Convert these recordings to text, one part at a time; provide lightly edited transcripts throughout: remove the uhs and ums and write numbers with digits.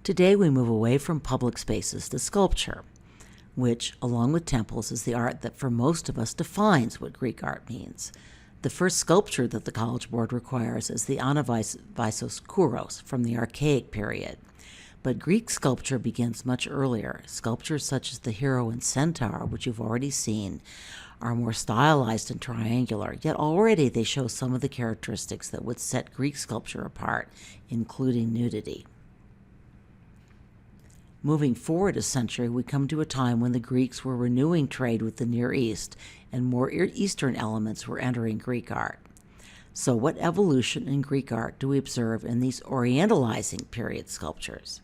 Today we move away from public spaces to sculpture, which, along with temples, is the art that for most of us defines what Greek art means. The first sculpture that the College Board requires is the Archaic Kouros from the Archaic period. But Greek sculpture begins much earlier. Sculptures such as the hero and centaur, which you've already seen, are more stylized and triangular, yet already they show some of the characteristics that would set Greek sculpture apart, including nudity. Moving forward a century, we come to a time when the Greeks were renewing trade with the Near East, and more Eastern elements were entering Greek art. So what evolution in Greek art do we observe in these Orientalizing period sculptures?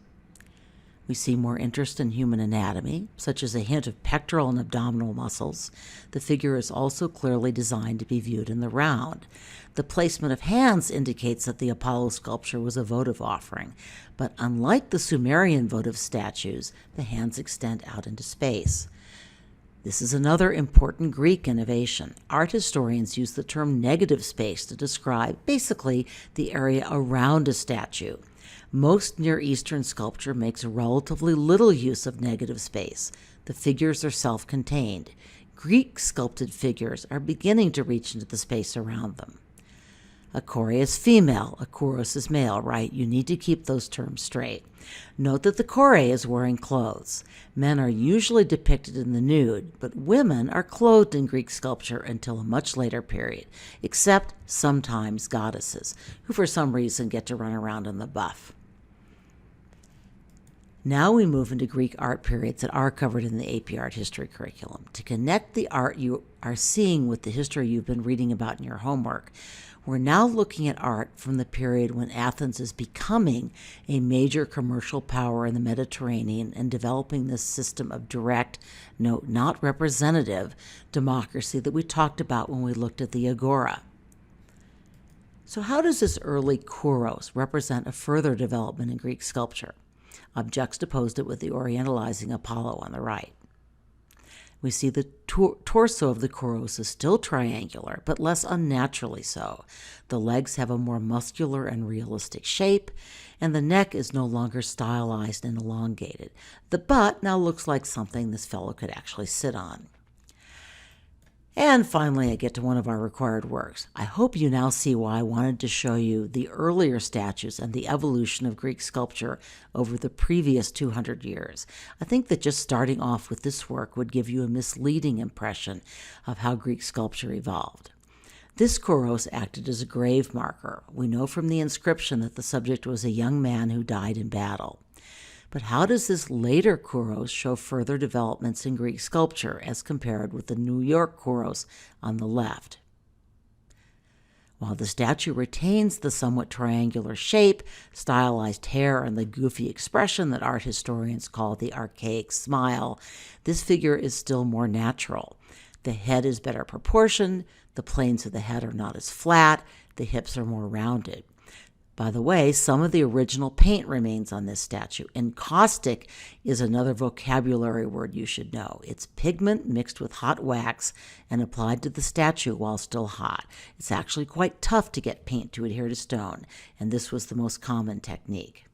We see more interest in human anatomy, such as a hint of pectoral and abdominal muscles. The figure is also clearly designed to be viewed in the round. The placement of hands indicates that the Apollo sculpture was a votive offering, but unlike the Sumerian votive statues, the hands extend out into space. This is another important Greek innovation. Art historians use the term negative space to describe, basically, the area around a statue. Most Near Eastern sculpture makes relatively little use of negative space. The figures are self-contained. Greek sculpted figures are beginning to reach into the space around them. A Kore is female, a Kouros is male, right? You need to keep those terms straight. Note that the Kore is wearing clothes. Men are usually depicted in the nude, but women are clothed in Greek sculpture until a much later period, except sometimes goddesses, who for some reason get to run around in the buff. Now we move into Greek art periods that are covered in the AP Art History curriculum. To connect the art you are seeing with the history you've been reading about in your homework, we're now looking at art from the period when Athens is becoming a major commercial power in the Mediterranean and developing this system of direct, no, not representative, democracy that we talked about when we looked at the Agora. So how does this early Kouros represent a further development in Greek sculpture? I've juxtaposed it with the Orientalizing Apollo on the right. We see the torso of the Kouros is still triangular, but less unnaturally so. The legs have a more muscular and realistic shape, and the neck is no longer stylized and elongated. The butt now looks like something this fellow could actually sit on. And finally, I get to one of our required works. I hope you now see why I wanted to show you the earlier statues and the evolution of Greek sculpture over the previous 200 years. I think that just starting off with this work would give you a misleading impression of how Greek sculpture evolved. This Kouros acted as a grave marker. We know from the inscription that the subject was a young man who died in battle. But how does this later Kouros show further developments in Greek sculpture as compared with the New York Kouros on the left? While the statue retains the somewhat triangular shape, stylized hair, and the goofy expression that art historians call the archaic smile, this figure is still more natural. The head is better proportioned, the planes of the head are not as flat, the hips are more rounded. By the way, some of the original paint remains on this statue. Encaustic is another vocabulary word you should know. It's pigment mixed with hot wax and applied to the statue while still hot. It's actually quite tough to get paint to adhere to stone, and this was the most common technique.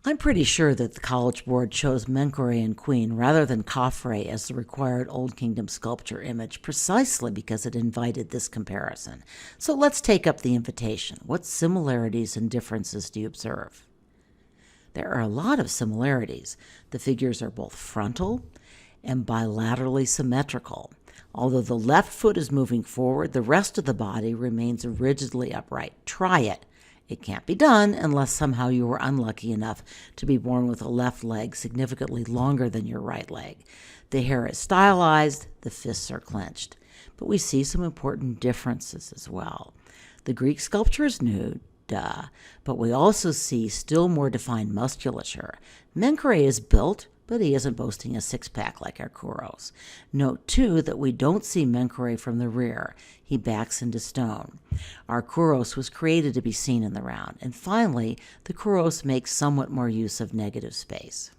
I'm pretty sure that the College Board chose Menkore and Queen rather than Khafre as the required Old Kingdom sculpture image precisely because it invited this comparison. So let's take up the invitation. What similarities and differences do you observe? There are a lot of similarities. The figures are both frontal and bilaterally symmetrical. Although the left foot is moving forward, the rest of the body remains rigidly upright. Try it. It can't be done unless somehow you were unlucky enough to be born with a left leg significantly longer than your right leg. The hair is stylized, the fists are clenched. But we see some important differences as well. The Greek sculpture is nude, but we also see still more defined musculature. Menkore is built, but he isn't boasting a six-pack like our Kouros. Note, too, that we don't see Menkore from the rear. He backs into stone. Our Kouros was created to be seen in the round. And finally, the Kouros makes somewhat more use of negative space.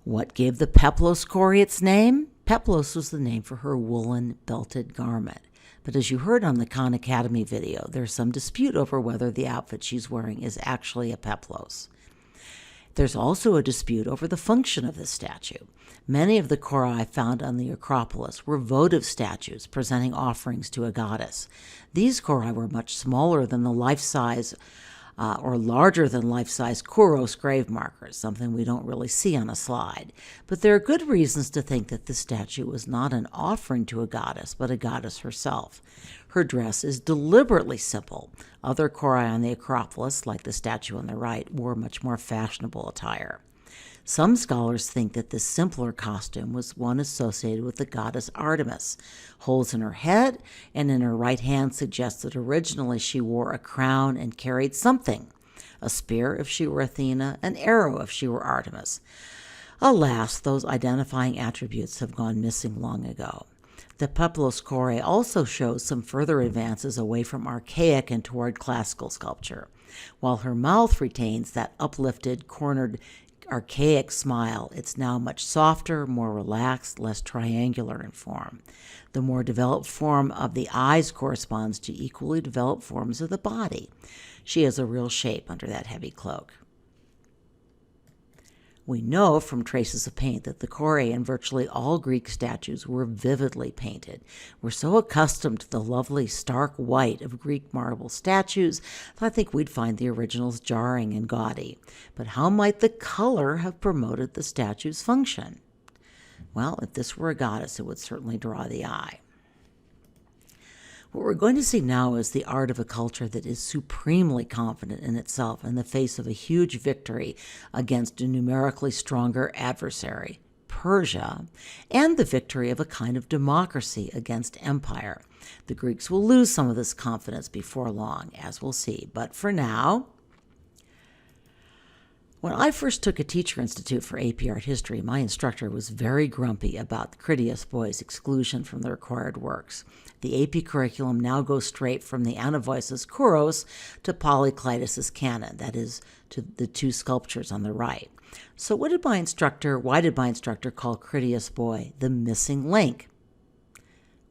What gave the Peplos Kore its name? Peplos was the name for her woolen belted garment. But as you heard on the Khan Academy video, there's some dispute over whether the outfit she's wearing is actually a Peplos. There's also a dispute over the function of this statue. Many of the Kore found on the Acropolis were votive statues presenting offerings to a goddess. These Kore were much smaller than the life-size or larger than life-size Kouros grave markers, something we don't really see on a slide. But there are good reasons to think that this statue was not an offering to a goddess, but a goddess herself. Her dress is deliberately simple. Other Kore on the Acropolis, like the statue on the right, wore much more fashionable attire. Some scholars think that this simpler costume was one associated with the goddess Artemis. Holes in her head and in her right hand suggest that originally she wore a crown and carried something: a spear if she were Athena, an arrow if she were Artemis. Alas, those identifying attributes have gone missing long ago. The Peplos Kore also shows some further advances away from archaic and toward classical sculpture. While her mouth retains that uplifted, cornered, archaic smile, it's now much softer, more relaxed, less triangular in form. The more developed form of the eyes corresponds to equally developed forms of the body. She has a real shape under that heavy cloak. We know from traces of paint that the Kore and virtually all Greek statues were vividly painted. We're so accustomed to the lovely stark white of Greek marble statues that I think we'd find the originals jarring and gaudy. But how might the color have promoted the statue's function? Well, if this were a goddess, it would certainly draw the eye. What we're going to see now is the art of a culture that is supremely confident in itself in the face of a huge victory against a numerically stronger adversary, Persia, and the victory of a kind of democracy against empire. The Greeks will lose some of this confidence before long, as we'll see. But for now, when I first took a teacher institute for AP Art History, my instructor was very grumpy about Critias boys' exclusion from the required works. The AP curriculum now goes straight from the Archaic Kouros to Polykleitos' canon, that is, to the two sculptures on the right. So why did my instructor call Critias boy the missing link?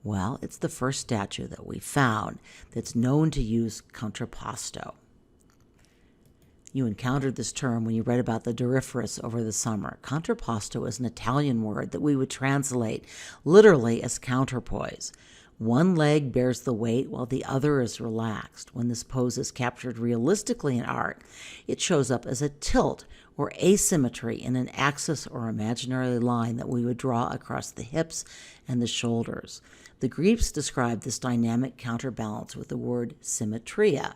Well, it's the first statue that we found that's known to use Contrapposto. You encountered this term when you read about the Doryphorus over the summer. Contrapposto is an Italian word that we would translate literally as counterpoise. One leg bears the weight while the other is relaxed. When this pose is captured realistically in art, it shows up as a tilt or asymmetry in an axis or imaginary line that we would draw across the hips and the shoulders. The Greeks described this dynamic counterbalance with the word symmetria.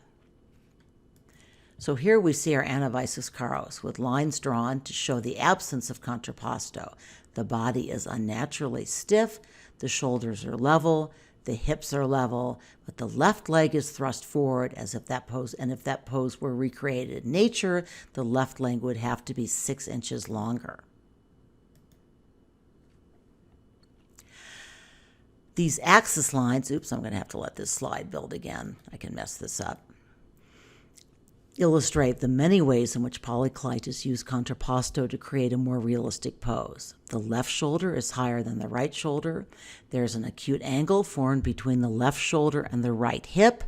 So here we see our Archaic Kouros with lines drawn to show the absence of Contrapposto. The body is unnaturally stiff, the shoulders are level, the hips are level, but the left leg is thrust forward as if that pose, and if that pose were recreated in nature, the left leg would have to be 6 inches longer. These axis lines, I'm going to have to let this slide build again. I can mess this up. Illustrate the many ways in which Polykleitos used Contrapposto to create a more realistic pose. The left shoulder is higher than the right shoulder. There's an acute angle formed between the left shoulder and the right hip,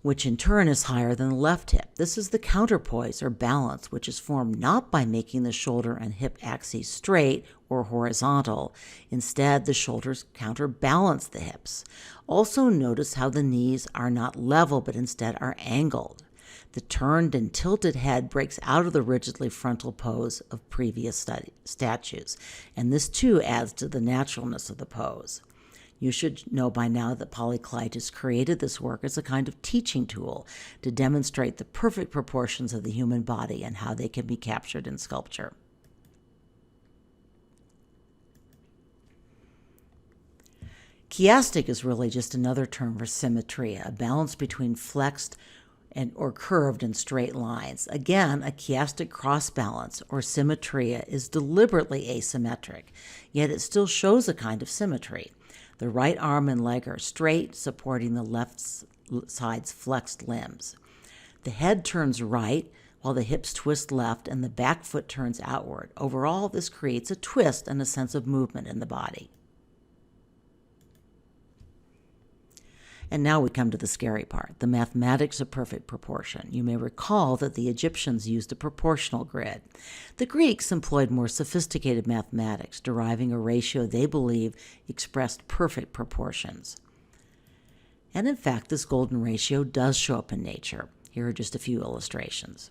which in turn is higher than the left hip. This is the counterpoise or balance, which is formed not by making the shoulder and hip axes straight or horizontal. Instead, the shoulders counterbalance the hips. Also notice how the knees are not level, but instead are angled. The turned and tilted head breaks out of the rigidly frontal pose of previous statues, and this too adds to the naturalness of the pose. You should know by now that Polykleitos created this work as a kind of teaching tool to demonstrate the perfect proportions of the human body and how they can be captured in sculpture. Chiastic is really just another term for symmetry, a balance between flexed or curved and straight lines. Again, a chiastic cross balance or symmetria is deliberately asymmetric, yet it still shows a kind of symmetry. The right arm and leg are straight, supporting the left side's flexed limbs. The head turns right, while the hips twist left and the back foot turns outward. Overall, this creates a twist and a sense of movement in the body. And now we come to the scary part, the mathematics of perfect proportion. You may recall that the Egyptians used a proportional grid. The Greeks employed more sophisticated mathematics, deriving a ratio they believe expressed perfect proportions. And in fact, this golden ratio does show up in nature. Here are just a few illustrations.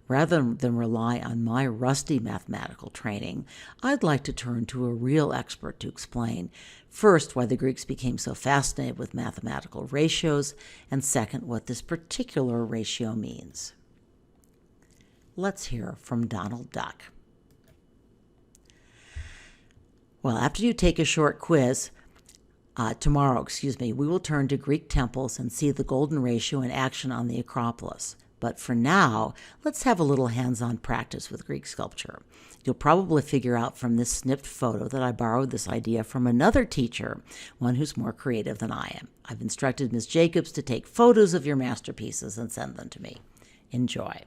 Rather than rely on my rusty mathematical training, I'd like to turn to a real expert to explain, first, why the Greeks became so fascinated with mathematical ratios, and second, what this particular ratio means. Let's hear from Donald Duck. Well, after you take a short quiz, tomorrow, we will turn to Greek temples and see the golden ratio in action on the Acropolis. But for now, let's have a little hands-on practice with Greek sculpture. You'll probably figure out from this snipped photo that I borrowed this idea from another teacher, one who's more creative than I am. I've instructed Ms. Jacobs to take photos of your masterpieces and send them to me. Enjoy.